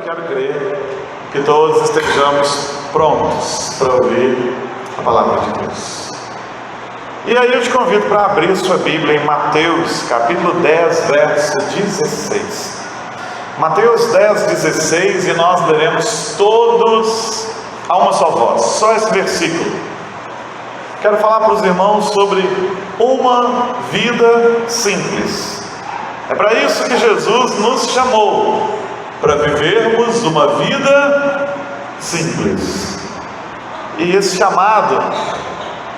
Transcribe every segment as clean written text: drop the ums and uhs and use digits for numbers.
quero crer que todos estejamos prontos para ouvir a palavra de Deus. E aí eu te convido para abrir sua Bíblia em Mateus, capítulo 10, verso 16. Mateus 10, 16, e nós leremos todos a uma só voz, só esse versículo. Quero falar para os irmãos sobre uma vida simples. É para isso que Jesus nos chamou, para vivermos uma vida simples. E esse chamado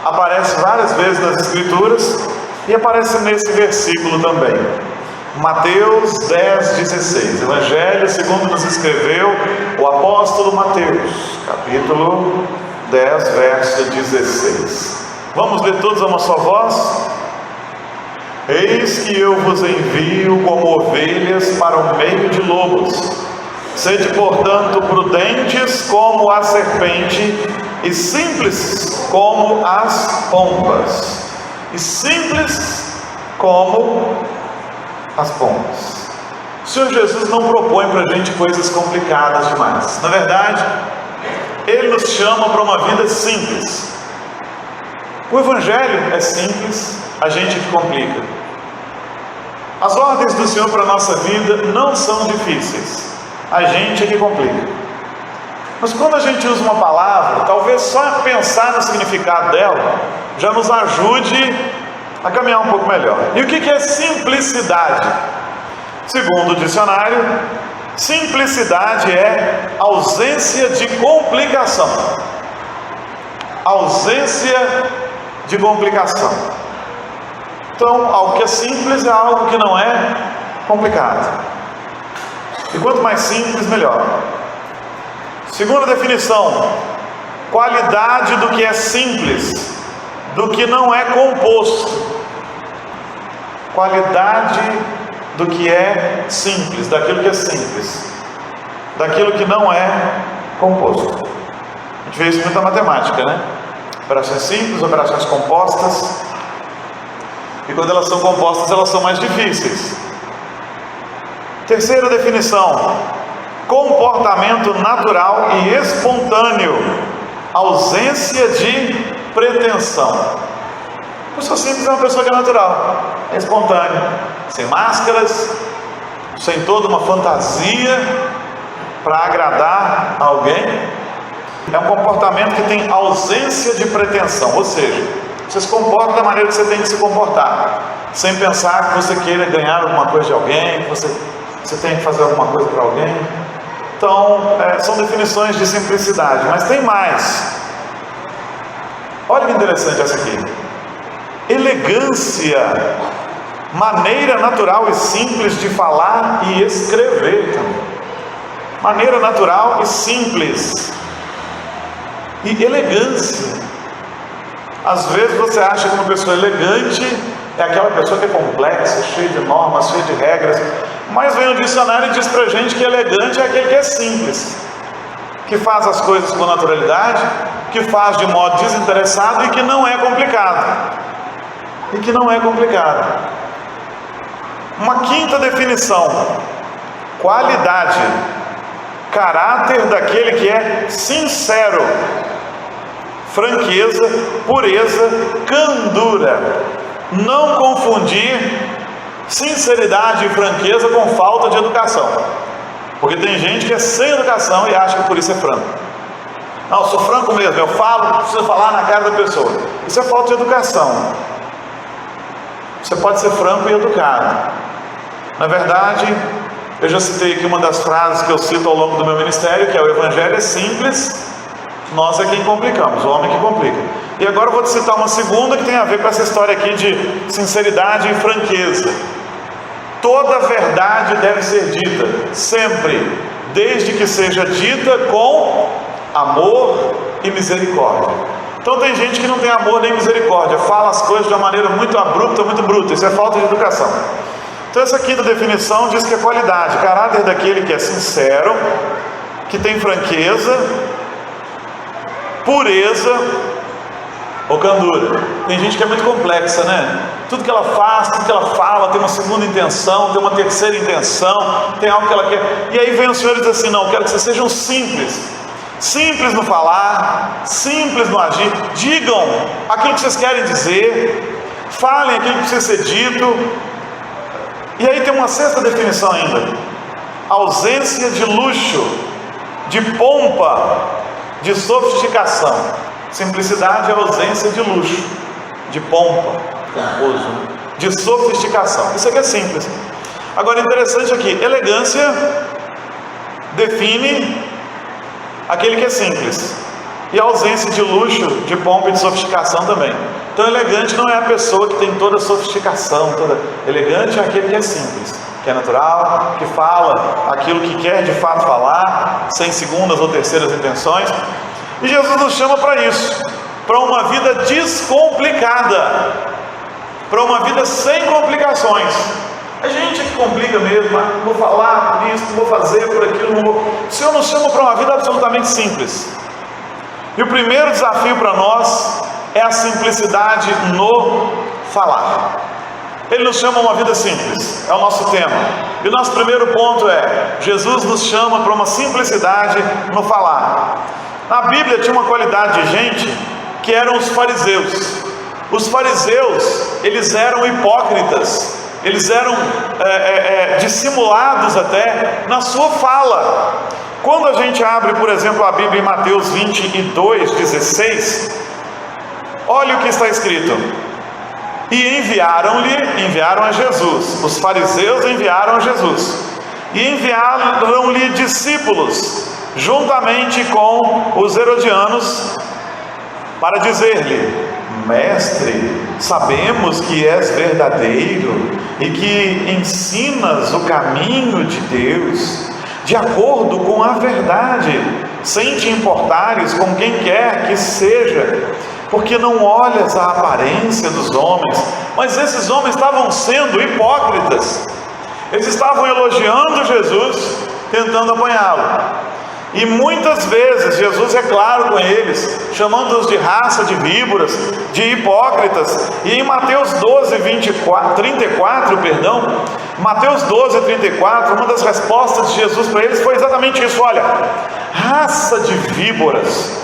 aparece várias vezes nas Escrituras e aparece nesse versículo também. Mateus 10, 16. Evangelho segundo nos escreveu o apóstolo Mateus, capítulo 10, verso 16. Vamos ler todos a uma só voz? Eis que eu vos envio como ovelhas para o meio de lobos. Sede, portanto, prudentes como a serpente e simples como as pombas. E simples como as pombas. O Senhor Jesus não propõe para a gente coisas complicadas demais. Na verdade, Ele nos chama para uma vida simples. O Evangelho é simples, a gente que complica. As ordens do Senhor para a nossa vida não são difíceis, a gente é que complica. Mas quando a gente usa uma palavra, talvez só pensar no significado dela já nos ajude a caminhar um pouco melhor. E o que é simplicidade? Segundo o dicionário, simplicidade é ausência de complicação. Ausência de complicação. Então, algo que é simples é algo que não é complicado. E quanto mais simples, melhor. Segunda definição: qualidade do que é simples, do que não é composto. Qualidade do que é simples, daquilo que é simples, daquilo que não é composto. A gente vê isso muito na matemática, né? Operações simples, operações compostas. E quando elas são compostas, elas são mais difíceis. Terceira definição: comportamento natural e espontâneo, ausência de pretensão. A pessoa simples é uma pessoa que é natural, é espontânea, sem máscaras, sem toda uma fantasia para agradar alguém. É um comportamento que tem ausência de pretensão, ou seja, você se comporta da maneira que você tem que se comportar, sem pensar que você queira ganhar alguma coisa de alguém, que você tem que fazer alguma coisa para alguém. Então, são definições de simplicidade, mas tem mais. Olha que interessante essa aqui: elegância, maneira natural e simples de falar e escrever também. Maneira natural e simples. E elegância. Às vezes você acha que uma pessoa elegante é aquela pessoa que é complexa, cheia de normas, cheia de regras. Mas vem o dicionário e diz pra gente que elegante é aquele que é simples, que faz as coisas com naturalidade, que faz de modo desinteressado e que não é complicado. E que não é complicado. Uma quinta definição: qualidade, caráter daquele que é sincero, franqueza, pureza, candura. Não confundir sinceridade e franqueza com falta de educação, porque tem gente que é sem educação e acha que por isso é franco. Não, eu sou franco mesmo, eu falo, preciso falar na cara da pessoa. Isso é falta de educação. Você pode ser franco e educado. Na verdade, eu já citei aqui uma das frases que eu cito ao longo do meu ministério, que é: o Evangelho é simples, nós é quem complicamos, o homem que complica. E agora eu vou te citar uma segunda que tem a ver com essa história aqui de sinceridade e franqueza. Toda verdade deve ser dita, sempre, desde que seja dita com amor e misericórdia. Então tem gente que não tem amor nem misericórdia, fala as coisas de uma maneira muito abrupta, muito bruta. Isso é falta de educação. Então essa quinta definição diz que é qualidade, caráter daquele que é sincero, que tem franqueza, pureza, ou candura. Tem gente que é muito complexa, né? Tudo que ela faz, tudo que ela fala, tem uma segunda intenção, tem uma terceira intenção, tem algo que ela quer. E aí vem o Senhor e diz assim: não, quero que vocês sejam simples. Simples no falar, simples no agir. Digam aquilo que vocês querem dizer, falem aquilo que precisa ser dito. E aí tem uma sexta definição ainda: ausência de luxo, de pompa, de sofisticação. Simplicidade é ausência de luxo, de pompa, pomposo, de sofisticação. Isso aqui é simples. Agora, interessante aqui: elegância define aquele que é simples, e a ausência de luxo, de pompa e de sofisticação também. Então, elegante não é a pessoa que tem toda a sofisticação, elegante é aquele que é simples, que é natural, que fala aquilo que quer de fato falar, sem segundas ou terceiras intenções. E Jesus nos chama para isso, para uma vida descomplicada, para uma vida sem complicações. A gente é que complica mesmo: vou falar por isso, vou fazer por aquilo, não vou. O Senhor nos chama para uma vida absolutamente simples. E o primeiro desafio para nós é a simplicidade no falar. Ele nos chama a uma vida simples, é o nosso tema. E o nosso primeiro ponto é: Jesus nos chama para uma simplicidade no falar. Na Bíblia tinha uma qualidade de gente que eram os fariseus. Os fariseus, eles eram hipócritas, eles eram dissimulados até na sua fala. Quando a gente abre, por exemplo, a Bíblia em Mateus 22:16, olha o que está escrito: e enviaram a Jesus. Os fariseus enviaram a Jesus, e enviaram-lhe discípulos, juntamente com os herodianos, para dizer-lhe: Mestre, sabemos que és verdadeiro e que ensinas o caminho de Deus, de acordo com a verdade, sem te importares com quem quer que seja, porque não olhas a aparência dos homens. Mas esses homens estavam sendo hipócritas. Eles estavam elogiando Jesus, tentando apanhá-lo. E muitas vezes Jesus é claro com eles, chamando-os de raça de víboras, de hipócritas. E em Mateus 34, Mateus 12:34, uma das respostas de Jesus para eles foi exatamente isso: olha, raça de víboras,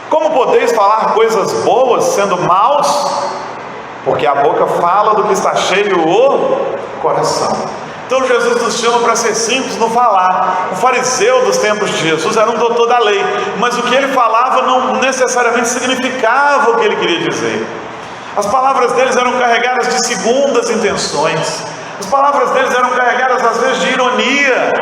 como podeis falar coisas boas sendo maus? Porque a boca fala do que está cheio o coração. Então Jesus nos chama para ser simples no falar. O fariseu dos tempos de Jesus era um doutor da lei, mas o que ele falava não necessariamente significava o que ele queria dizer. As palavras deles eram carregadas de segundas intenções. As palavras deles eram carregadas às vezes de ironia,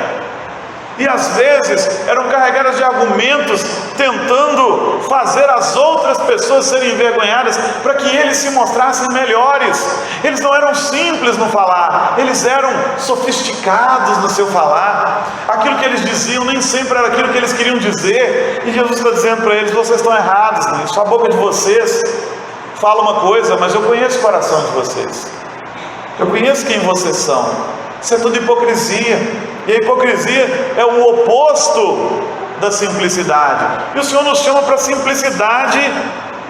e às vezes eram carregadas de argumentos, tentando fazer as outras pessoas serem envergonhadas, para que eles se mostrassem melhores. Eles não eram simples no falar, eles eram sofisticados no seu falar. Aquilo que eles diziam nem sempre era aquilo que eles queriam dizer, e Jesus está dizendo para eles: vocês estão errados nisso. A boca de vocês fala uma coisa, mas eu conheço o coração de vocês, eu conheço quem vocês são. Isso é tudo hipocrisia. E a hipocrisia é o oposto da simplicidade. E o Senhor nos chama para simplicidade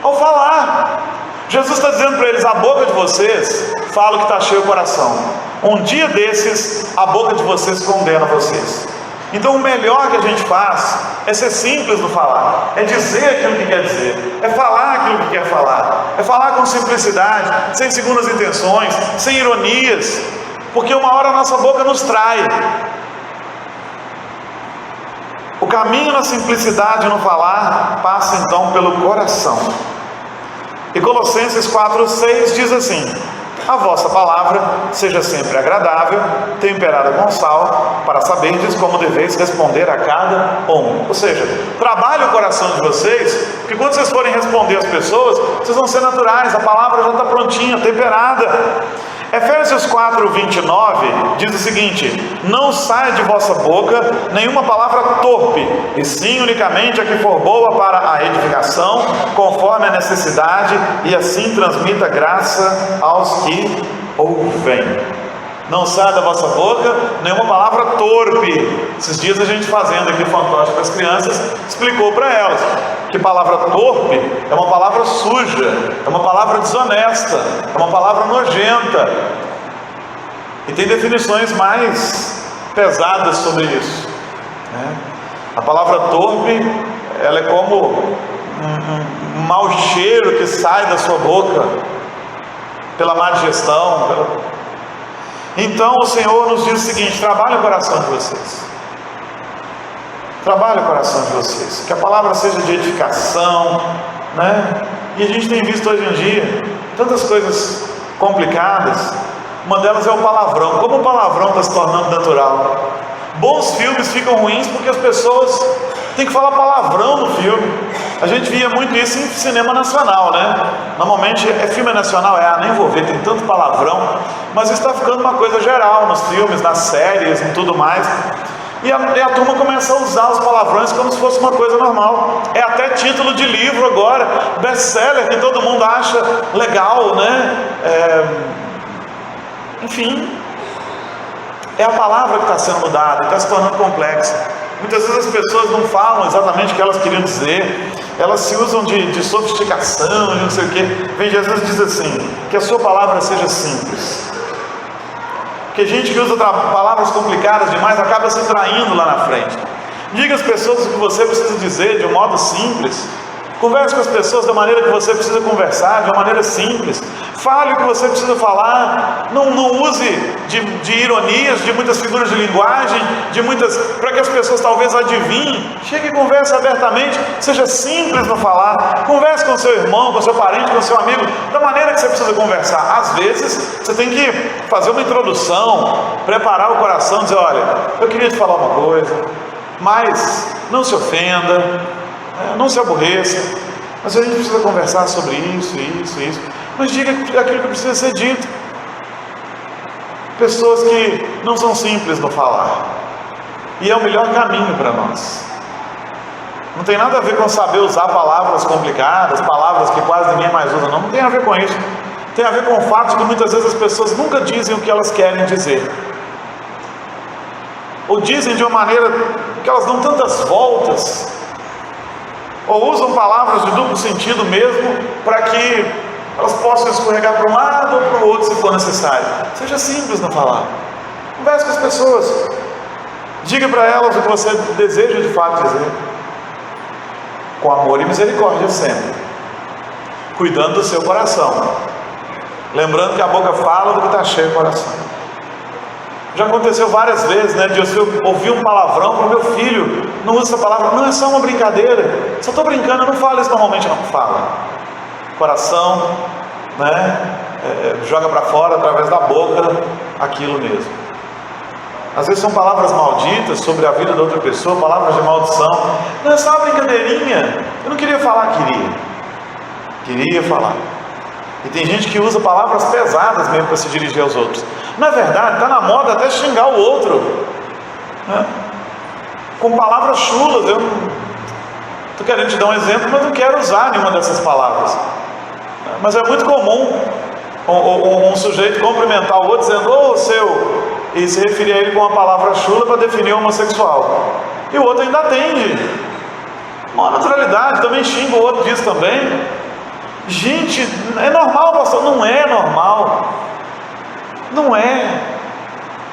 ao falar. Jesus está dizendo para eles: a boca de vocês fala o que está cheio o coração. Um dia desses, a boca de vocês condena vocês. Então o melhor que a gente faz é ser simples no falar, é dizer aquilo que quer dizer, é falar aquilo que quer falar, é falar com simplicidade, sem segundas intenções, sem ironias, porque uma hora a nossa boca nos trai. O caminho na simplicidade no falar passa então pelo coração. E Colossenses 4:6 diz assim: a vossa palavra seja sempre agradável, temperada com sal, para saberdes como deveis responder a cada um. Ou seja, trabalhe o coração de vocês, porque quando vocês forem responder às pessoas, vocês vão ser naturais, a palavra já está prontinha, temperada. Efésios 4:29 diz o seguinte: não saia de vossa boca nenhuma palavra torpe, e sim unicamente a que for boa para a edificação, conforme a necessidade, e assim transmita graça aos que ouvem. Não sai da vossa boca nenhuma palavra torpe. Esses dias a gente fazendo aqui fantoche para as crianças, explicou para elas que palavra torpe é uma palavra suja, é uma palavra desonesta, é uma palavra nojenta. E tem definições mais pesadas sobre isso, né? A palavra torpe, ela é como um mau cheiro que sai da sua boca pela má digestão. Então o Senhor nos diz o seguinte: trabalhe o coração de vocês, trabalhe o coração de vocês, que a palavra seja de edificação, né? E a gente tem visto hoje em dia tantas coisas complicadas. Uma delas é o palavrão. Como o palavrão está se tornando natural. Bons filmes ficam ruins porque as pessoas têm que falar palavrão no filme. A gente via muito isso em cinema nacional, né? Normalmente filme nacional, nem vou ver, tem tanto palavrão. Mas isso está ficando uma coisa geral nos filmes, nas séries e tudo mais. E a turma começa a usar os palavrões como se fosse uma coisa normal. É até título de livro agora, best-seller, que todo mundo acha legal, né? Enfim, é a palavra que está sendo mudada, está se tornando complexa. Muitas vezes as pessoas não falam exatamente o que elas queriam dizer, elas se usam de sofisticação, de não sei o quê. Vem Jesus diz assim: que a sua palavra seja simples. Porque gente que usa palavras complicadas demais acaba se traindo lá na frente. Diga às pessoas o que você precisa dizer de um modo simples. Converse com as pessoas da maneira que você precisa conversar, de uma maneira simples. Fale o que você precisa falar. Não use de ironias, de muitas figuras de linguagem, para que as pessoas talvez adivinhem. Chegue e converse abertamente. Seja simples no falar. Converse com seu irmão, com seu parente, com seu amigo, da maneira que você precisa conversar. Às vezes você tem que fazer uma introdução, preparar o coração, dizer: olha, eu queria te falar uma coisa, mas não se ofenda, não se aborreça, mas a gente precisa conversar sobre isso. Mas diga aquilo que precisa ser dito. Pessoas que não são simples no falar, e é o melhor caminho para nós. Não tem nada a ver com saber usar palavras complicadas, palavras que quase ninguém mais usa, não tem a ver com isso. Tem a ver com o fato de que muitas vezes as pessoas nunca dizem o que elas querem dizer, ou dizem de uma maneira que elas dão tantas voltas, ou usam palavras de duplo sentido mesmo, para que elas possam escorregar para um lado ou para o outro se for necessário. Seja simples no falar. Converse com as pessoas. Diga para elas o que você deseja de fato dizer. Com amor e misericórdia sempre. Cuidando do seu coração. Lembrando que a boca fala do que está cheio o coração. Já aconteceu várias vezes, né, de eu ouvir um palavrão para o meu filho: não usa essa palavra, não, é só uma brincadeira, só estou brincando, eu não falo isso normalmente. Não fala. Coração, né, joga para fora através da boca aquilo mesmo. Às vezes são palavras malditas sobre a vida da outra pessoa, palavras de maldição. Não, é só uma brincadeirinha, eu não queria falar, queria falar. E tem gente que usa palavras pesadas mesmo para se dirigir aos outros. Na verdade, está na moda até xingar o outro, né? Com palavras chulas. Eu estou querendo te dar um exemplo, mas não quero usar nenhuma dessas palavras. Mas é muito comum um sujeito cumprimentar o outro dizendo: ô seu, e se referir a ele com uma palavra chula para definir o homossexual. E o outro ainda atende. Uma naturalidade, também xinga o outro disso também. Gente, é normal, pastor? Não é normal. Não é.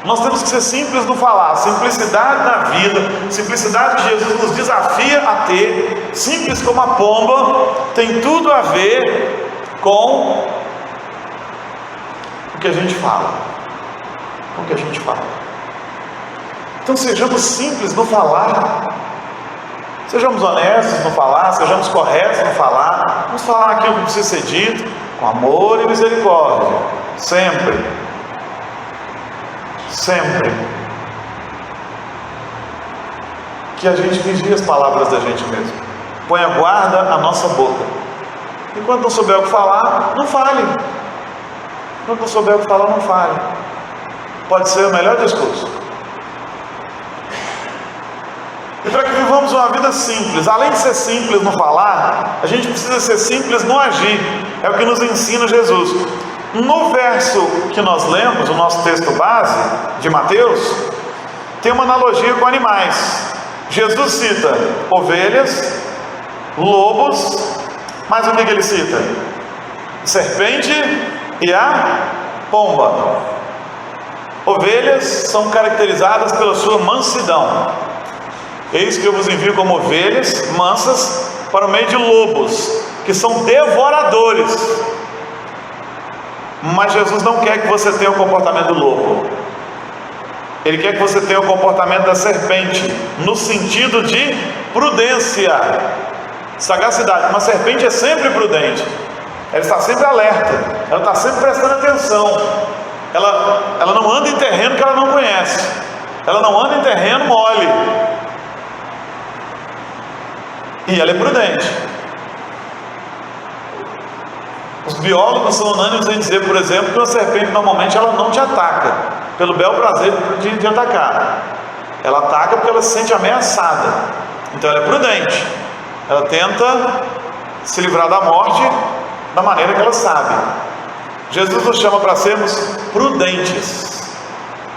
Nós temos que ser simples no falar. Simplicidade na vida, simplicidade que Jesus nos desafia a ter, simples como a pomba, tem tudo a ver com o que a gente fala. Com o que a gente fala. Então sejamos simples no falar. Sejamos honestos no falar, sejamos corretos no falar. Vamos falar aquilo que precisa ser dito, com amor e misericórdia. Sempre. Sempre. Que a gente vigie as palavras da gente mesmo. Ponha guarda à nossa boca. Enquanto não souber o que falar, não fale. Enquanto não souber o que falar, não fale. Pode ser o melhor discurso. E para que vivamos uma vida simples, além de ser simples no falar, a gente precisa ser simples no agir. É o que nos ensina Jesus. No verso que nós lemos, o nosso texto base de Mateus, tem uma analogia com animais. Jesus cita ovelhas, lobos, mas o que ele cita? Serpente e a pomba. Ovelhas são caracterizadas pela sua mansidão. Eis que eu vos envio como ovelhas mansas para o meio de lobos, que são devoradores. Mas Jesus não quer que você tenha o comportamento do lobo. Ele quer que você tenha o comportamento da serpente, no sentido de prudência, sagacidade. Uma serpente é sempre prudente, ela está sempre alerta, ela está sempre prestando atenção. Ela não anda em terreno que ela não conhece, ela não anda em terreno mole, e ela é prudente. Os biólogos são unânimes em dizer, por exemplo, que uma serpente normalmente ela não te ataca pelo bel prazer de atacar. Ela ataca porque ela se sente ameaçada. Então ela é prudente. Ela tenta se livrar da morte da maneira que ela sabe. Jesus nos chama para sermos prudentes,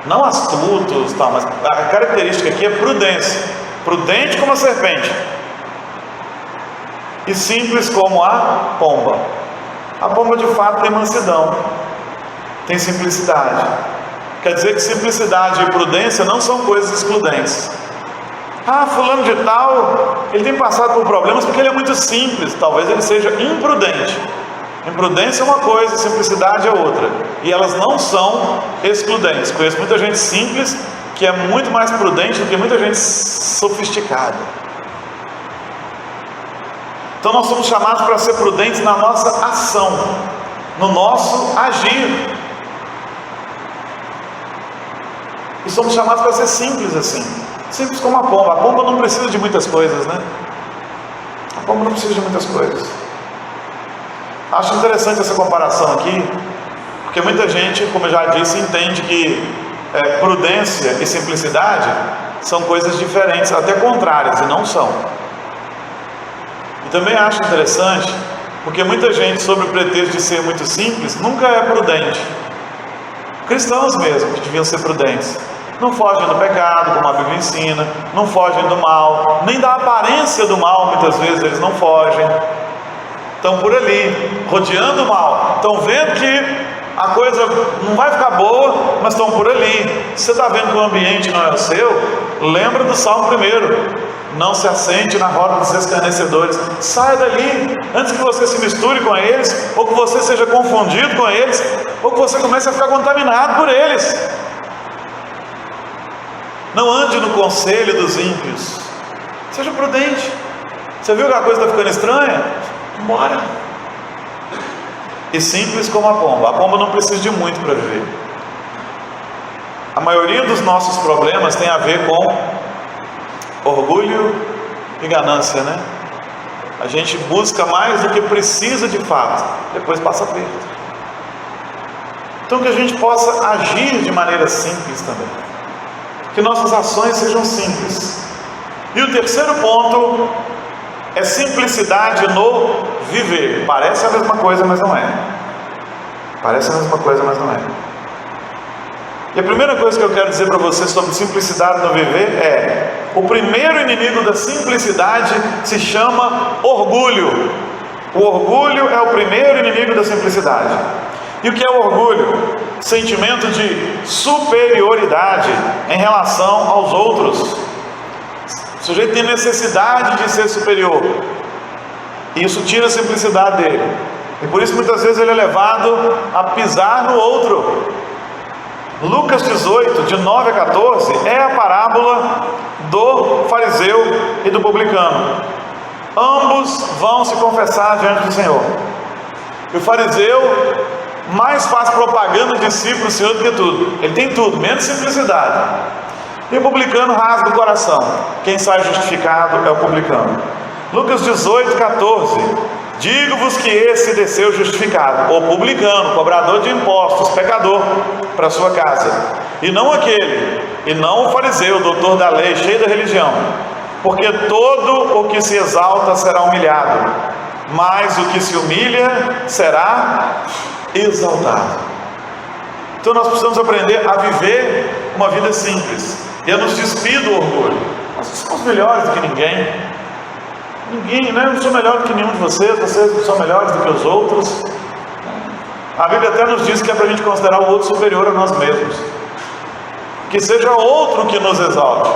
não astutos, tá, mas a característica aqui é prudência. Prudente como a serpente e simples como a pomba. A pomba de fato tem mansidão, tem simplicidade. Quer dizer que simplicidade e prudência não são coisas excludentes. Fulano de tal, ele tem passado por problemas porque ele é muito simples. Talvez ele seja imprudente. Imprudência é uma coisa, simplicidade é outra. E elas não são excludentes. Conheço muita gente simples que é muito mais prudente do que muita gente sofisticada. Então nós somos chamados para ser prudentes na nossa ação, no nosso agir. E somos chamados para ser simples assim, simples como a pomba. A pomba não precisa de muitas coisas, né? A pomba não precisa de muitas coisas. Acho interessante essa comparação aqui, porque muita gente, como eu já disse, entende que prudência e simplicidade são coisas diferentes, até contrárias, e não são. E também acho interessante, porque muita gente, sob o pretexto de ser muito simples, nunca é prudente. Cristãos mesmo, que deviam ser prudentes, não fogem do pecado, como a Bíblia ensina, não fogem do mal, nem da aparência do mal, muitas vezes eles não fogem. Estão por ali, rodeando o mal, estão vendo que a coisa não vai ficar boa, mas estão por ali. Se você está vendo que o ambiente não é o seu, lembra do Salmo 1. Não se assente na roda dos escarnecedores. Saia dali, antes que você se misture com eles, ou que você seja confundido com eles, ou que você comece a ficar contaminado por eles. Não ande no conselho dos ímpios. Seja prudente. Você viu que a coisa está ficando estranha? Bora. E simples como a pomba. A pomba não precisa de muito para viver. A maioria dos nossos problemas tem a ver com orgulho e ganância, né? A gente busca mais do que precisa de fato, depois passa perto. Então que a gente possa agir de maneira simples também, que nossas ações sejam simples. E o terceiro ponto é simplicidade no viver. Parece a mesma coisa, mas não é. Parece a mesma coisa, mas não é. E a primeira coisa que eu quero dizer para você sobre simplicidade no viver é: o primeiro inimigo da simplicidade se chama orgulho. O orgulho é o primeiro inimigo da simplicidade. E o que é o orgulho? Sentimento de superioridade em relação aos outros. O sujeito tem necessidade de ser superior, e isso tira a simplicidade dele, e por isso muitas vezes ele é levado a pisar no outro. Lucas 18, de 9 a 14, é a parábola do fariseu e do publicano. Ambos vão se confessar diante do Senhor. E o fariseu mais faz propaganda de si para o Senhor do que tudo. Ele tem tudo, menos simplicidade. E o publicano rasga o coração. Quem sai justificado é o publicano. Lucas 18, 14. Digo-vos que esse desceu justificado, o publicano, cobrador de impostos, pecador, para a sua casa, e não aquele, e não o fariseu, doutor da lei, cheio da religião. Porque todo o que se exalta será humilhado, mas o que se humilha será exaltado. Então nós precisamos aprender a viver uma vida simples e a nos despir do orgulho. Nós somos melhores do que ninguém. Ninguém, né? Eu não sou melhor do que nenhum de vocês não são melhores do que os outros. A Bíblia até nos diz que é para a gente considerar o outro superior a nós mesmos. Que seja outro que nos exalte,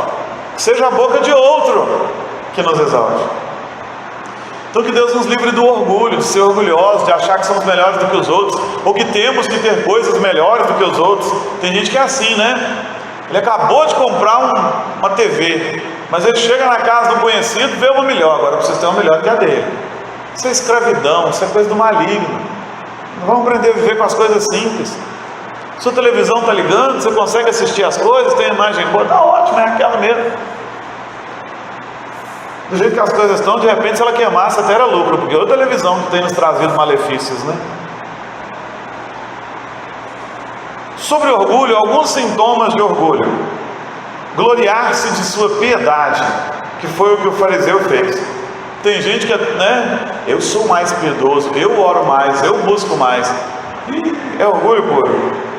que seja a boca de outro que nos exalte. Então que Deus nos livre do orgulho, de ser orgulhosos, de achar que somos melhores do que os outros, ou que temos que ter coisas melhores do que os outros. Tem gente que é assim, né? Ele acabou de comprar uma TV, mas ele chega na casa do conhecido e vê uma melhor. Agora precisa ter uma melhor que a dele. Isso é escravidão, isso é coisa do maligno. Vamos aprender a viver com as coisas simples. Sua televisão está ligando, você consegue assistir as coisas, tem a imagem boa, está ótimo, é aquela mesmo. Do jeito que as coisas estão, de repente, se ela queimasse, até era lucro, porque outra televisão que tem nos trazido malefícios, né? Sobre orgulho, alguns sintomas de orgulho: gloriar-se de sua piedade, que foi o que o fariseu fez. Tem gente que, né? Eu sou mais piedoso, eu oro mais, eu busco mais. E é orgulho puro.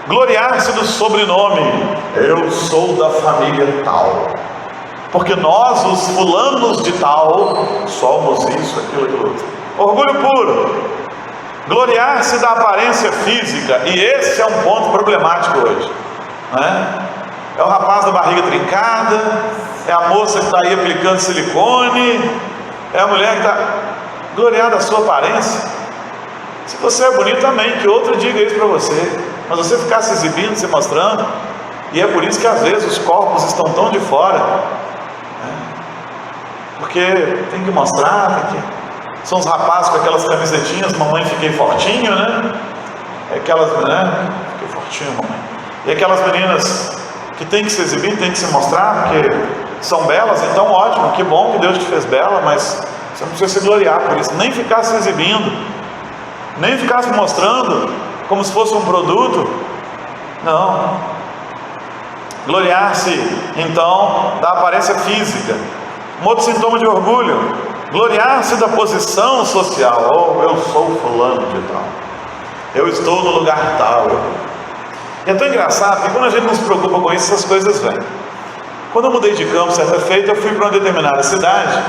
Gloriar-se do sobrenome: eu sou da família tal, porque nós, os fulanos de tal, somos isso, aquilo outro. Orgulho puro. Gloriar-se da aparência física, e esse é um ponto problemático hoje, né? É o rapaz da barriga trincada, é a moça que está aí aplicando silicone, é a mulher que está gloriar da sua aparência. Se você é bonito, amém, que outro diga isso para você, mas você ficar se exibindo, se mostrando, e é por isso que às vezes os corpos estão tão de fora, né? Porque tem que mostrar, são os rapazes com aquelas camisetinhas, mamãe fiquei fortinho, né? Aquelas, né? Fiquei fortinho, mamãe. E aquelas meninas que tem que se exibir, tem que se mostrar, porque são belas, então ótimo, que bom que Deus te fez bela, mas você não precisa se gloriar por isso, nem ficar se exibindo, nem ficar se mostrando como se fosse um produto. Não. Gloriar-se então da aparência física. Um outro sintoma de orgulho: gloriar-se da posição social. Oh, eu sou fulano de tal, eu estou no lugar tal. E é tão engraçado que quando a gente não se preocupa com isso, essas coisas vêm. Quando eu mudei de campo, certa feita, eu fui para uma determinada cidade,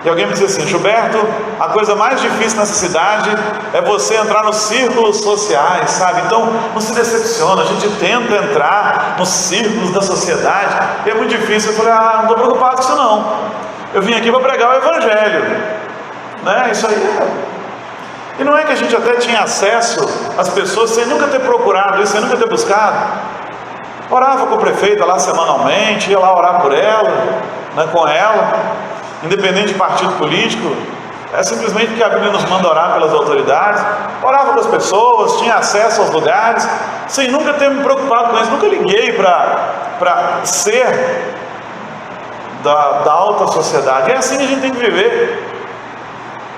e alguém me disse assim: Gilberto, a coisa mais difícil nessa cidade é você entrar nos círculos sociais, sabe? Então não se decepciona, a gente tenta entrar nos círculos da sociedade, e é muito difícil. Eu falei: não estou preocupado com isso não, eu vim aqui para pregar o Evangelho, né? Isso aí é... E não é que a gente até tinha acesso às pessoas sem nunca ter procurado isso, sem nunca ter buscado. Orava com o prefeito lá semanalmente, ia lá orar por ela, né, com ela, independente de partido político. É simplesmente porque a Bíblia nos manda orar pelas autoridades. Orava com as pessoas, tinha acesso aos lugares, sem nunca ter me preocupado com isso. Nunca liguei para ser da alta sociedade. É assim que a gente tem que viver,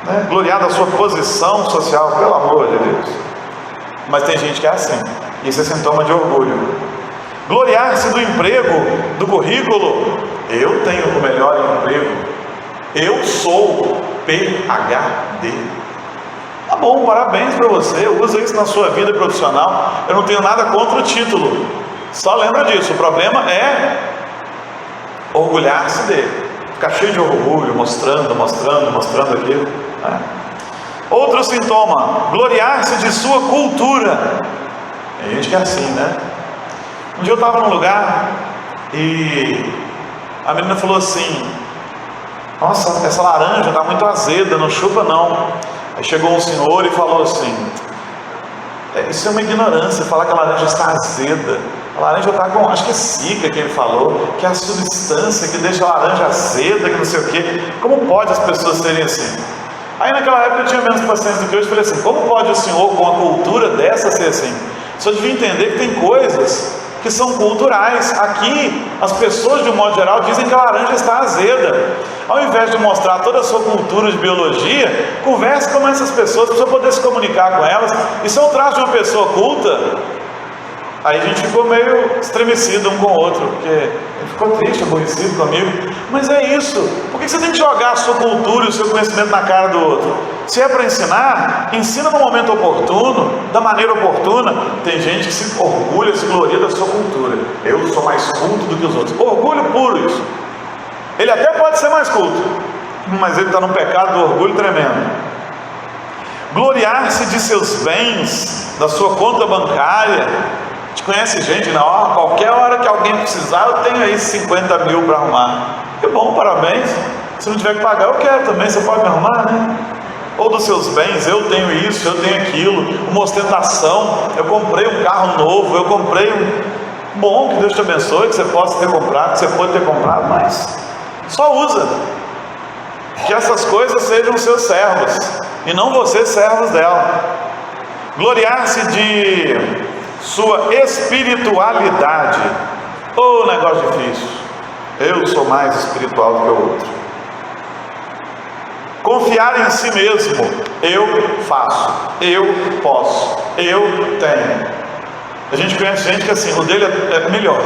né? Gloriar da sua posição social, pelo amor de Deus. Mas tem gente que é assim, isso é sintoma de orgulho. Gloriar-se do emprego, do currículo: eu tenho o melhor emprego, eu sou PhD. Tá bom, parabéns para você, usa isso na sua vida profissional. Eu não tenho nada contra o título, só lembra disso. O problema é orgulhar-se dele, ficar cheio de orgulho, mostrando aquilo, né? Outro sintoma: gloriar-se de sua cultura. Tem gente que é assim, né? Um dia eu estava num lugar e a menina falou assim: nossa, essa laranja está muito azeda, não chupa não. Aí chegou um senhor e falou assim: isso é uma ignorância, falar que a laranja está azeda. A laranja está com, acho que é cica que ele falou, que é a substância que deixa a laranja azeda, que não sei o quê. Como pode as pessoas serem assim? Aí naquela época eu tinha menos paciência do que hoje. Falei assim: como pode o senhor com uma cultura dessa ser assim? Só devia entender que tem coisas que são culturais. Aqui as pessoas de um modo geral dizem que a laranja está azeda. Ao invés de mostrar toda a sua cultura de biologia, converse com essas pessoas para você poder se comunicar com elas. Isso é um traço de uma pessoa culta. Aí a gente ficou meio estremecido um com o outro, porque ele ficou triste, aborrecido comigo. Mas é isso. Por que você tem que jogar a sua cultura e o seu conhecimento na cara do outro? Se é para ensinar, ensina no momento oportuno, da maneira oportuna. Tem gente que se orgulha, se gloria da sua cultura. Eu sou mais culto do que os outros. Orgulho puro isso. Ele até pode ser mais culto, mas ele está num pecado do orgulho tremendo. Gloriar-se de seus bens, da sua conta bancária. A gente conhece gente, não, qualquer hora que alguém precisar, eu tenho aí 50 mil para arrumar. Que bom, parabéns. Se não tiver que pagar, eu quero também, você pode me arrumar, né? Ou dos seus bens, eu tenho isso, eu tenho aquilo, uma ostentação, eu comprei um carro novo, eu comprei um... Bom, que Deus te abençoe, que você possa ter comprado, que você pode ter comprado, mas só usa. Que essas coisas sejam seus servos, e não você servos dela. Gloriar-se de sua espiritualidade. Ô, negócio difícil. Eu sou mais espiritual do que o outro. Confiar em si mesmo. Eu faço, eu posso, eu tenho. A gente conhece gente que assim, o dele é melhor,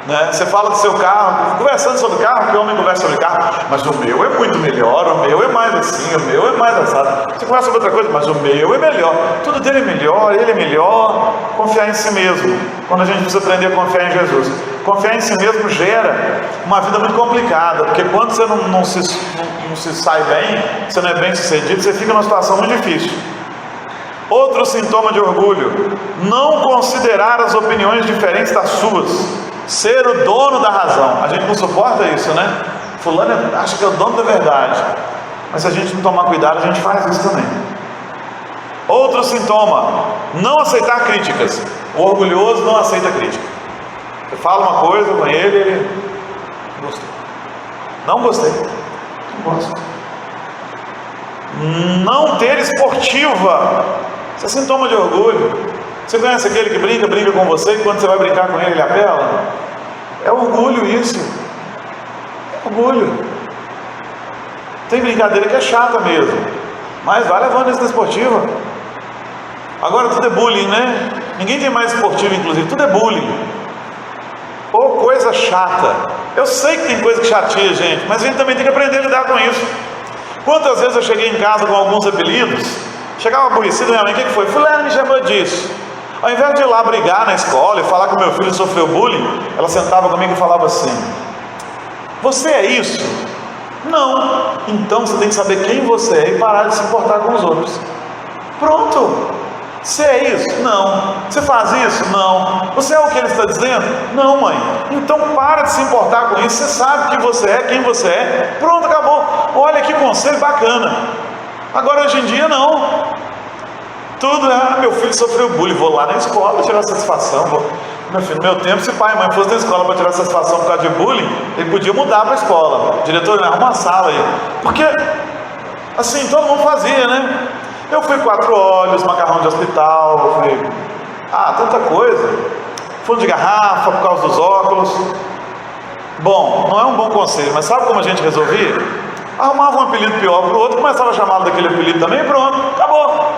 né? Você fala do seu carro, conversando sobre carro, porque o homem conversa sobre carro, mas o meu é muito melhor, o meu é mais assim, o meu é mais assado. Você conversa sobre outra coisa, mas o meu é melhor, tudo dele é melhor, ele é melhor. Confiar em si mesmo. Quando a gente precisa aprender a confiar em Jesus, confiar em si mesmo gera uma vida muito complicada, porque quando você não se sai bem, você não é bem sucedido, você fica numa situação muito difícil. Outro sintoma de orgulho: não considerar as opiniões diferentes das suas, ser o dono da razão. A gente não suporta isso, né? Fulano acha que é o dono da verdade, mas se a gente não tomar cuidado, a gente faz isso também. Outro sintoma: não aceitar críticas. O orgulhoso não aceita crítica. Você fala uma coisa com ele não gostei, não gosto. Não ter esportiva. Isso é sintoma de orgulho. Você conhece aquele que brinca com você, e quando você vai brincar com ele, ele apela? É orgulho isso. É orgulho. Tem brincadeira que é chata mesmo, mas vai levando isso na esportiva. Agora tudo é bullying, né? Ninguém tem mais esportivo, inclusive, tudo é bullying. Ou coisa chata. Eu sei que tem coisa que chateia, gente, mas a gente também tem que aprender a lidar com isso. Quantas vezes eu cheguei em casa com alguns apelidos, chegava aborrecido, minha mãe, o que foi? Fulano me chamou disso. Ao invés de ir lá brigar na escola e falar que o meu filho sofreu bullying, ela sentava comigo e falava assim: você é isso? Não. Então você tem que saber quem você é e parar de se importar com os outros. Pronto. Você é isso? Não. Você faz isso? Não. Você é o que ele está dizendo? Não, mãe. Então para de se importar com isso. Você sabe que você é, quem você é. Pronto, acabou. Olha que conselho bacana. Agora hoje em dia não. Tudo é, meu filho sofreu bullying, vou lá na escola tirar satisfação. Meu filho, no meu tempo, se pai e mãe fossem na escola para tirar satisfação por causa de bullying, ele podia mudar para a escola. O diretor, arruma uma sala aí. Porque assim, todo mundo fazia, né? Eu fui 4 olhos, macarrão de hospital, fui... tanta coisa. Fundo de garrafa por causa dos óculos. Bom, não é um bom conselho, mas sabe como a gente resolvia? Arrumava um apelido pior para o outro, começava a chamá-lo daquele apelido também, pronto, acabou.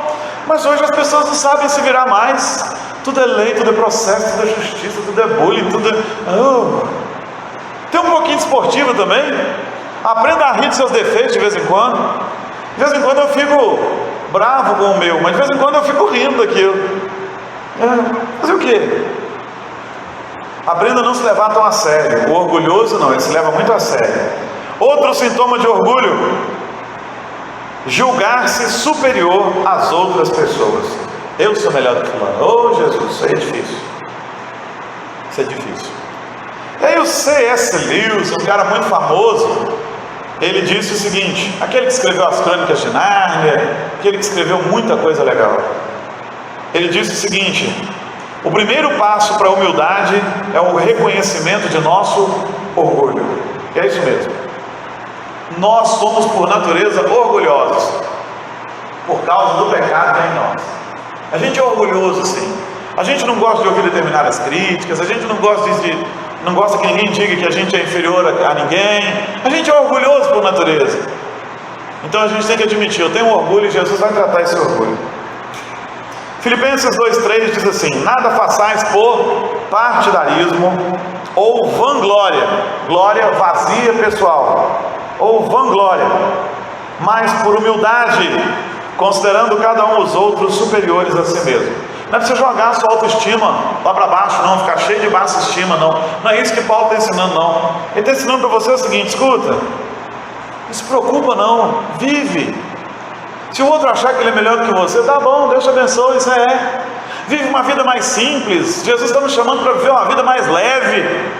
Mas hoje as pessoas não sabem se virar mais. Tudo é lei, tudo é processo, tudo é justiça, tudo é bullying, tudo é... Tem um pouquinho de esportivo também. Aprenda a rir de seus defeitos de vez em quando. De vez em quando eu fico bravo com o meu, mas de vez em quando eu fico rindo daquilo. Fazer o quê? Aprenda a não se levar tão a sério. O orgulhoso não, ele se leva muito a sério. Outro sintoma de orgulho: julgar-se superior às outras pessoas. Eu sou melhor do que fulano. Jesus, isso aí é difícil. Isso é difícil. E aí o C.S. Lewis, um cara muito famoso, ele disse o seguinte, aquele que escreveu as Crônicas de Nárnia, aquele que escreveu muita coisa legal. Ele disse o seguinte: o primeiro passo para a humildade é o reconhecimento de nosso orgulho. E é isso mesmo. Nós somos por natureza orgulhosos, por causa do pecado que é em nós. A gente é orgulhoso sim. A gente não gosta de ouvir determinadas críticas, a gente não gosta que ninguém diga que a gente é inferior a ninguém. A gente é orgulhoso por natureza. Então a gente tem que admitir, eu tenho orgulho e Jesus vai tratar esse orgulho. Filipenses 2,3 diz assim: nada façais por partidarismo ou vanglória, glória vazia pessoal, ou vanglória, mas por humildade, considerando cada um os outros superiores a si mesmo. Não é para você jogar a sua autoestima lá para baixo, não, ficar cheio de baixa estima, não. Não é isso que Paulo está ensinando, não. Ele está ensinando para você o seguinte: escuta, não se preocupa não, vive. Se o outro achar que ele é melhor do que você, tá bom, Deus te abençoe, isso é. Vive uma vida mais simples. Jesus está nos chamando para viver uma vida mais leve,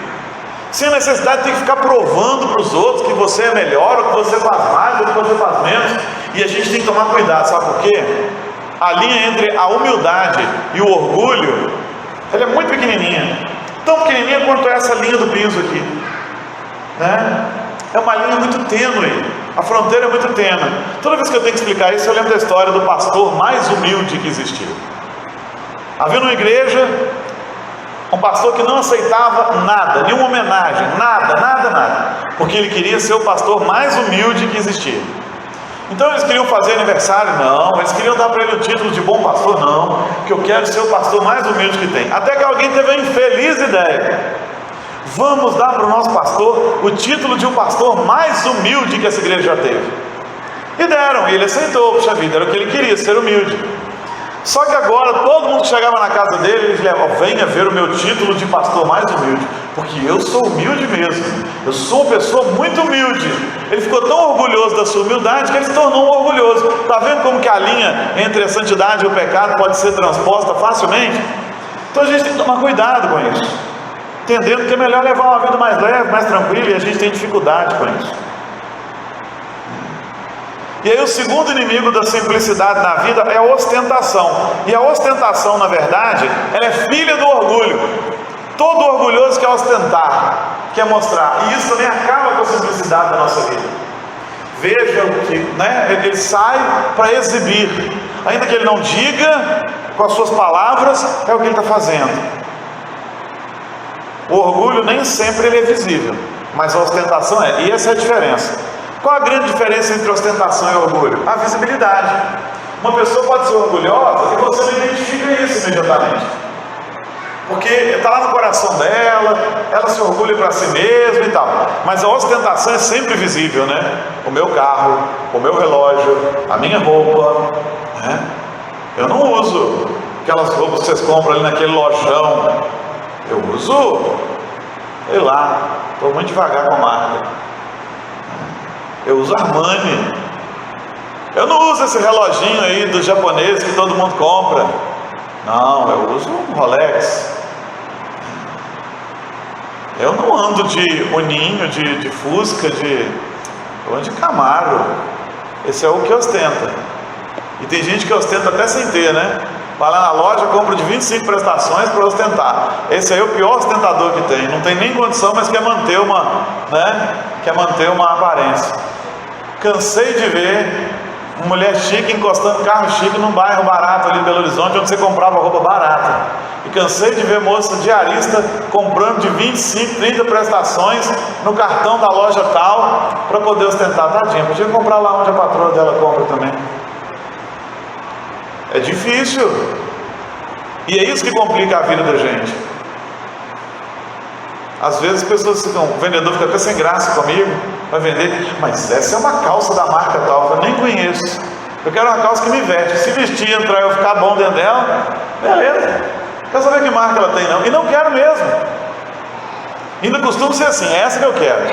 sem a necessidade de ter que ficar provando para os outros que você é melhor, ou que você faz mais, ou que você faz menos. E a gente tem que tomar cuidado, sabe por quê? A linha entre a humildade e o orgulho, ela é muito pequenininha, tão pequenininha quanto essa linha do piso aqui, né? É uma linha muito tênue, a fronteira é muito tênue. Toda vez que eu tenho que explicar isso, eu lembro da história do pastor mais humilde que existiu. Havia numa igreja um pastor que não aceitava nada, nenhuma homenagem, nada, porque ele queria ser o pastor mais humilde que existia. Então eles queriam fazer aniversário? Não. Eles queriam dar para ele o título de bom pastor? Não, que eu quero ser o pastor mais humilde que tem. Até que alguém teve a infeliz ideia: vamos dar para o nosso pastor o título de um pastor mais humilde que essa igreja já teve. E deram, e ele aceitou. Puxa vida, era o que ele queria, ser humilde. Só que agora, todo mundo que chegava na casa dele, ele dizia: venha ver o meu título de pastor mais humilde, porque eu sou humilde mesmo, eu sou uma pessoa muito humilde. Ele ficou tão orgulhoso da sua humildade que ele se tornou um orgulhoso. Está vendo como que a linha entre a santidade e o pecado pode ser transposta facilmente? Então a gente tem que tomar cuidado com isso, entendendo que é melhor levar uma vida mais leve, mais tranquila, e a gente tem dificuldade com isso. E aí o segundo inimigo da simplicidade na vida é a ostentação. E a ostentação, na verdade, ela é filha do orgulho. Todo orgulhoso quer ostentar, quer mostrar. E isso também acaba com a simplicidade da nossa vida. Veja que, né, ele sai para exibir. Ainda que ele não diga com as suas palavras, é o que ele está fazendo. O orgulho nem sempre ele é visível, mas a ostentação é. E essa é a diferença. Qual a grande diferença entre ostentação e orgulho? A visibilidade. Uma pessoa pode ser orgulhosa e você não identifica isso imediatamente, porque está lá no coração dela, ela se orgulha para si mesma e tal. Mas a ostentação é sempre visível, né? O meu carro, o meu relógio, a minha roupa, né? Eu não uso aquelas roupas que vocês compram ali naquele lojão. Eu uso, sei lá, estou muito devagar com a marca. Eu uso Armani. Eu não uso esse reloginho aí do japonês que todo mundo compra. Não, eu uso um Rolex. Eu não ando de Uninho, de Fusca, eu ando de Camaro. Esse é o que ostenta. E tem gente que ostenta até sem ter, né? Vai lá na loja, compra de 25 prestações para ostentar. Esse aí é o pior ostentador que tem. Não tem nem condição, mas quer manter uma aparência. Cansei de ver uma mulher chique encostando carro chique num bairro barato ali em Belo Horizonte, onde você comprava roupa barata. E cansei de ver moça diarista comprando de 25, 30 prestações no cartão da loja tal para poder ostentar. Tadinha, podia comprar lá onde a patroa dela compra também. É difícil. E é isso que complica a vida da gente. Às vezes as pessoas ficam, o vendedor fica até sem graça comigo, vai vender, mas essa é uma calça da marca tal, eu nem conheço. Eu quero uma calça que me veste. Se vestir, entrar e eu ficar bom dentro dela, beleza. Não quero saber que marca ela tem não. E não quero mesmo. Ainda costuma ser assim, é essa que eu quero.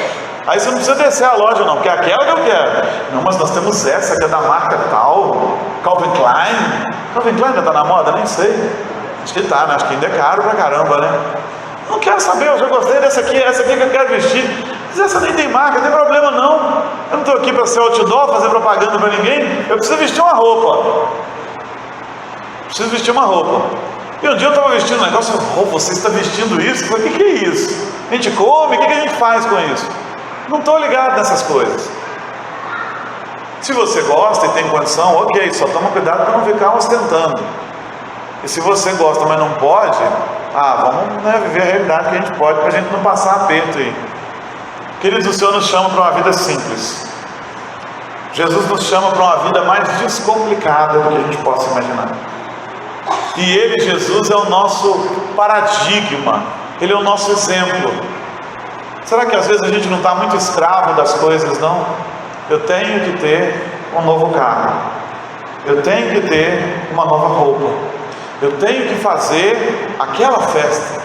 Aí você não precisa descer a loja não, porque é aquela que eu quero. Não, mas nós temos essa que é da marca tal, Calvin Klein. Calvin Klein ainda está na moda? Nem sei. Acho que está, né? Acho que ainda é caro pra caramba, né? Não quero saber, eu já gostei dessa aqui, essa aqui que eu quero vestir. Mas essa nem tem marca, não tem problema não. Eu não estou aqui para ser outdoor, fazer propaganda para ninguém. Eu preciso vestir uma roupa. Preciso vestir uma roupa. E um dia eu estava vestindo um negócio, você está vestindo isso? Eu falei, o que é isso? A gente come? O que a gente faz com isso? Não estou ligado nessas coisas. Se você gosta e tem condição, ok, só toma cuidado para não ficar ostentando. E se você gosta, mas não pode, vamos viver a realidade que a gente pode, para a gente não passar aperto aí. Queridos, o Senhor nos chama para uma vida simples. Jesus nos chama para uma vida mais descomplicada do que a gente possa imaginar. E Ele, Jesus, é o nosso paradigma, Ele é o nosso exemplo. Será que às vezes a gente não está muito escravo das coisas, não? Eu tenho que ter, um novo carro, eu tenho que ter uma nova roupa, eu tenho que fazer aquela festa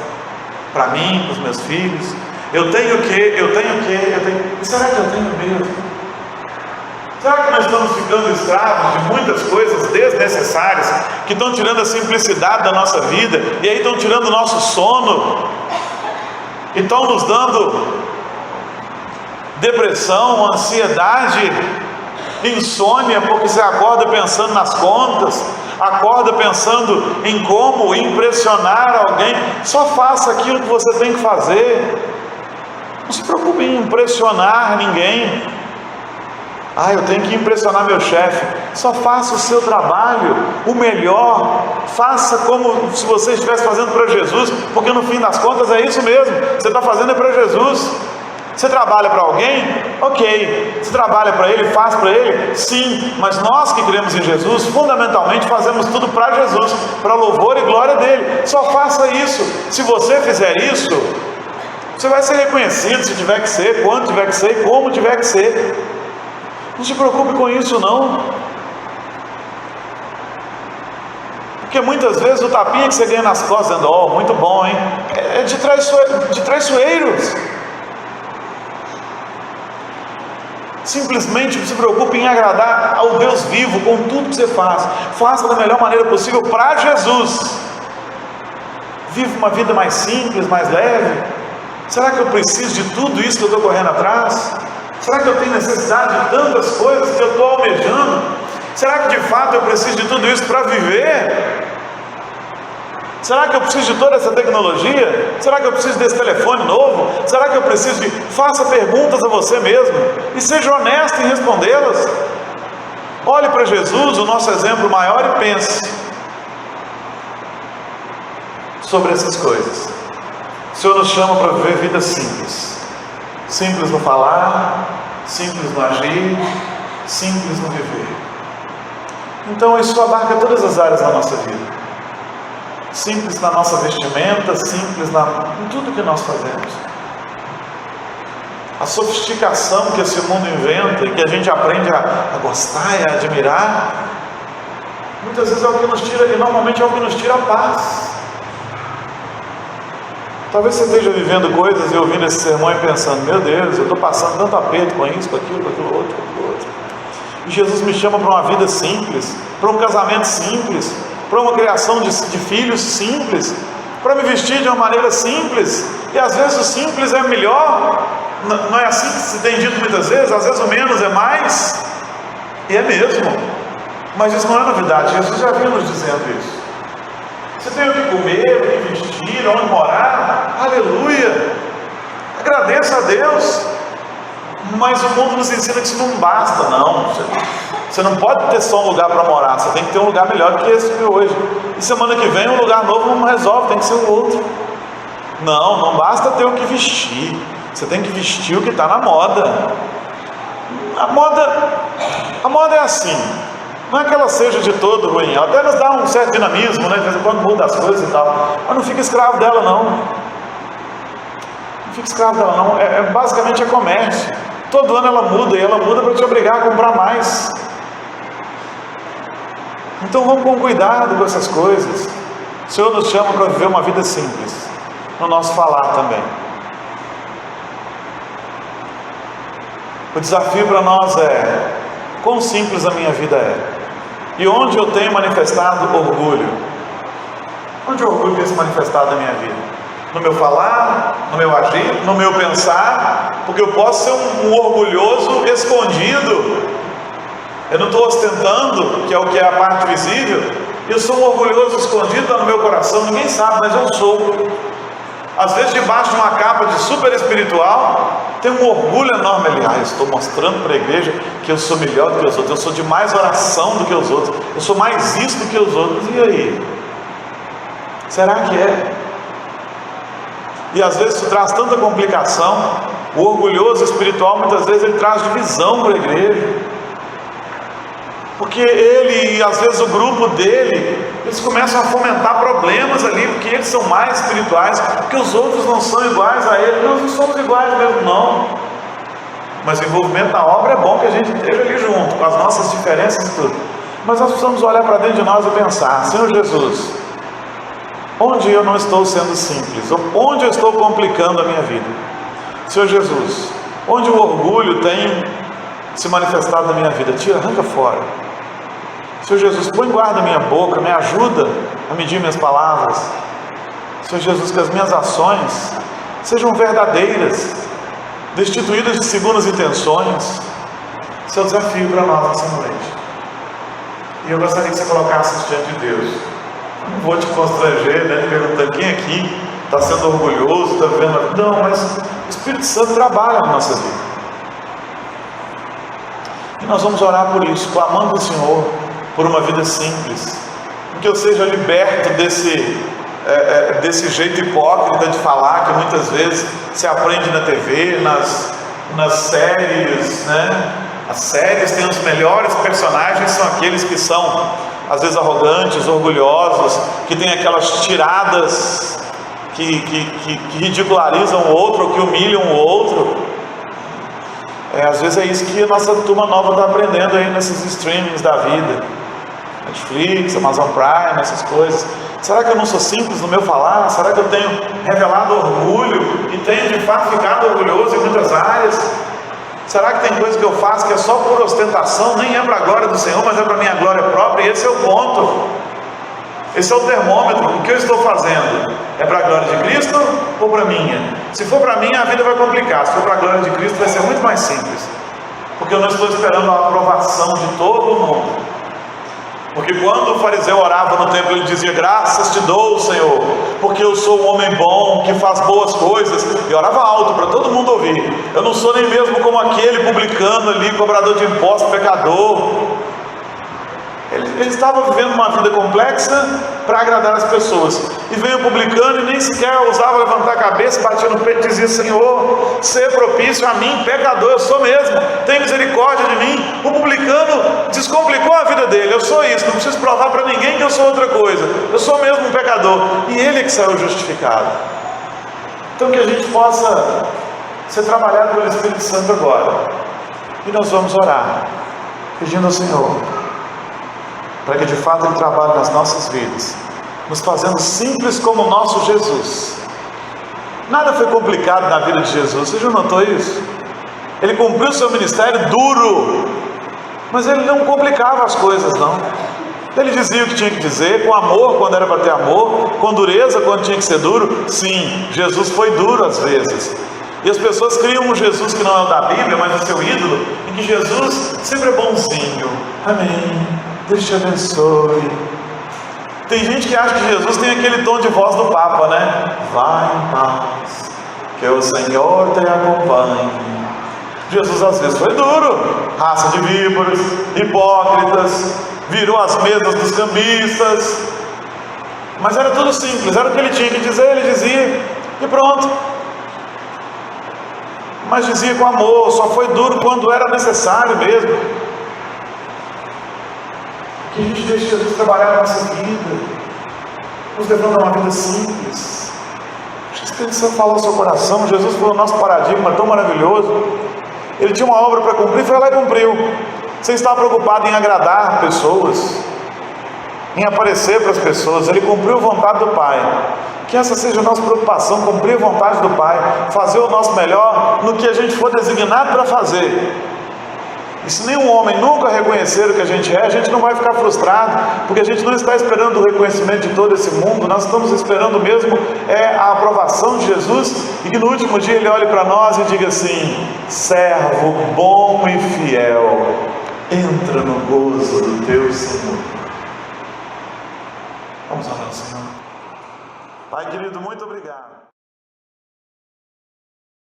para mim, para os meus filhos, eu tenho que. E será que eu tenho mesmo? Será que nós estamos ficando escravos de muitas coisas desnecessárias, que estão tirando a simplicidade da nossa vida, e aí estão tirando o nosso sono, e estão nos dando depressão, ansiedade, insônia, porque você acorda pensando nas contas, acorda pensando em como impressionar alguém? Só faça aquilo que você tem que fazer, não se preocupe em impressionar ninguém. Eu tenho que impressionar meu chefe. Só faça o seu trabalho, o melhor. Faça como se você estivesse fazendo para Jesus, porque no fim das contas é isso mesmo. Você está fazendo para Jesus. Você trabalha para alguém? Ok. Você trabalha para Ele, faz para Ele? Sim. Mas nós que cremos em Jesus, fundamentalmente fazemos tudo para Jesus, para louvor e glória dEle. Só faça isso. Se você fizer isso, você vai ser reconhecido, se tiver que ser, quando tiver que ser, como tiver que ser. Não se preocupe com isso não, porque muitas vezes o tapinha que você ganha nas costas, dizendo, muito bom, hein? É de traiçoeiros. Simplesmente se preocupe em agradar ao Deus vivo com tudo que você faz. Faça da melhor maneira possível para Jesus. Viva uma vida mais simples, mais leve. Será que eu preciso de tudo isso que eu estou correndo atrás? Será que eu tenho necessidade de tantas coisas que eu estou almejando? Será que de fato eu preciso de tudo isso para viver? Será que eu preciso de toda essa tecnologia? Será que eu preciso desse telefone novo? Será que eu preciso de... Faça perguntas a você mesmo e seja honesto em respondê-las. Olhe para Jesus, o nosso exemplo maior, e pense sobre essas coisas. O Senhor nos chama para viver vida simples. Simples no falar, simples no agir, simples no viver. Então isso abarca todas as áreas da nossa vida. Simples na nossa vestimenta, simples em tudo que nós fazemos. A sofisticação que esse mundo inventa e que a gente aprende a gostar e a admirar, muitas vezes é o que nos tira, e normalmente é o que nos tira a paz. Talvez você esteja vivendo coisas e ouvindo esse sermão e pensando, meu Deus, eu estou passando tanto aperto com isso, com aquilo outro. E Jesus me chama para uma vida simples, para um casamento simples, para uma criação de filhos simples, para me vestir de uma maneira simples. E às vezes o simples é melhor. Não é assim que se tem dito muitas vezes? Às vezes o menos é mais. E é mesmo. Mas isso não é novidade, Jesus já vinha nos dizendo isso. Você tem o que comer, o que vestir, onde morar, aleluia, agradeça a Deus. Mas o mundo nos ensina que isso não basta, não. Você não pode ter só um lugar para morar, você tem que ter um lugar melhor do que esse de hoje. E semana que vem um lugar novo não resolve, tem que ser o outro. Não basta ter o que vestir, você tem que vestir o que está na moda. A moda é assim. Não é que ela seja de todo ruim, ela até nos dá um certo dinamismo, né? De vez em quando muda as coisas e tal, mas não fica escravo dela não. Não fica escravo dela não, basicamente é comércio. Todo ano ela muda, e ela muda para te obrigar a comprar mais. Então vamos com cuidado com essas coisas. O Senhor nos chama para viver uma vida simples, no nosso falar também. O desafio para nós é: quão simples a minha vida é? E onde eu tenho manifestado orgulho? Onde o orgulho tem se manifestado na minha vida? No meu falar, no meu agir, no meu pensar? Porque eu posso ser um orgulhoso escondido. Eu não estou ostentando, que é a parte visível. Eu sou um orgulhoso escondido, está no meu coração, ninguém sabe, mas eu sou. Às vezes debaixo de uma capa de super espiritual, tem um orgulho enorme ali. Estou mostrando para a igreja que eu sou melhor do que os outros, eu sou de mais oração do que os outros, eu sou mais isso do que os outros. E aí? Será que é? E às vezes isso traz tanta complicação. O orgulhoso espiritual, muitas vezes ele traz divisão para a igreja, porque ele e às vezes o grupo dele, eles começam a fomentar problemas ali, porque eles são mais espirituais, porque os outros não são iguais a ele. Nós não somos iguais mesmo não. Mas envolvimento na obra é bom que a gente esteja ali junto, com as nossas diferenças e tudo. Mas nós precisamos olhar para dentro de nós e pensar: Senhor Jesus, onde eu não estou sendo simples? Onde eu estou complicando a minha vida? Senhor Jesus, onde o orgulho tem se manifestado na minha vida? Tira, arranca fora. Senhor Jesus, põe guarda na minha boca, me ajuda a medir minhas palavras. Senhor Jesus, que as minhas ações sejam verdadeiras, destituídas de segundas intenções. Esse é o desafio para nós nessa noite. E eu gostaria que você colocasse isso diante de Deus. Não vou te constranger, né, perguntando quem aqui está sendo orgulhoso, está vivendo a vida. Não, mas o Espírito Santo trabalha na nossa vida. E nós vamos orar por isso, clamando ao Senhor por uma vida simples, que eu seja liberto desse jeito hipócrita de falar que muitas vezes se aprende na TV, nas séries, né? As séries têm os melhores personagens, são aqueles que são às vezes arrogantes, orgulhosos, que têm aquelas tiradas que ridicularizam o outro, ou que humilham o outro. Às vezes é isso que a nossa turma nova está aprendendo aí nesses streamings da vida, Netflix, Amazon Prime, essas coisas. Será que eu não sou simples no meu falar? Será que eu tenho revelado orgulho e tenho de fato ficado orgulhoso em muitas áreas? Será que tem coisa que eu faço que é só por ostentação, nem é para a glória do Senhor, mas é para a minha glória própria? E esse é o ponto, esse é o termômetro. O que eu estou fazendo é para a glória de Cristo ou para a minha? Se for para a minha, a vida vai complicar. Se for para a glória de Cristo, vai ser muito mais simples, porque eu não estou esperando a aprovação de todo mundo. Porque quando o fariseu orava no templo, ele dizia: graças te dou, Senhor, porque eu sou um homem bom, que faz boas coisas. E orava alto para todo mundo ouvir. Eu não sou nem mesmo como aquele publicano ali, cobrador de impostos, pecador. Ele estava vivendo uma vida complexa para agradar as pessoas. E veio o publicano e nem sequer ousava levantar a cabeça, batia no peito e dizia: Senhor, ser propício a mim, pecador, eu sou mesmo, tem misericórdia de mim. O publicano descomplicou a vida dele: eu sou isso, não preciso provar para ninguém que eu sou outra coisa, eu sou mesmo um pecador. E ele é que saiu justificado. Então que a gente possa ser trabalhado pelo Espírito Santo agora. E nós vamos orar, pedindo ao Senhor para que de fato Ele trabalhe nas nossas vidas, nos fazendo simples como o nosso Jesus. Nada foi complicado na vida de Jesus, você já notou isso? Ele cumpriu o seu ministério duro, mas Ele não complicava as coisas, não. Ele dizia o que tinha que dizer, com amor quando era para ter amor, com dureza quando tinha que ser duro. Sim, Jesus foi duro às vezes. E as pessoas criam um Jesus que não é o da Bíblia, mas o seu ídolo, em que Jesus sempre é bonzinho. Amém. Deus te abençoe. Tem gente que acha que Jesus tem aquele tom de voz do Papa, né? Vai em paz, que o Senhor te acompanhe. Jesus às vezes foi duro, raça de víboras, hipócritas, virou as mesas dos cambistas, mas era tudo simples, era o que ele tinha que dizer, ele dizia e pronto. Mas dizia com amor, só foi duro quando era necessário mesmo. Que a gente deixe Jesus trabalhar na nossa vida, nos levando a uma vida simples. Acho que Espírito Santo falou ao seu coração. Jesus foi o nosso paradigma tão maravilhoso. Ele tinha uma obra para cumprir, foi lá e cumpriu. Você está preocupado em agradar pessoas, em aparecer para as pessoas. Ele cumpriu a vontade do Pai. Que essa seja a nossa preocupação, cumprir a vontade do Pai, fazer o nosso melhor no que a gente for designado para fazer. E se nenhum homem nunca reconhecer o que a gente não vai ficar frustrado, porque a gente não está esperando o reconhecimento de todo esse mundo, nós estamos esperando mesmo a aprovação de Jesus, e que no último dia Ele olhe para nós e diga assim: servo bom e fiel, entra no gozo do teu Senhor. Vamos orar, Senhor. Pai querido, muito obrigado.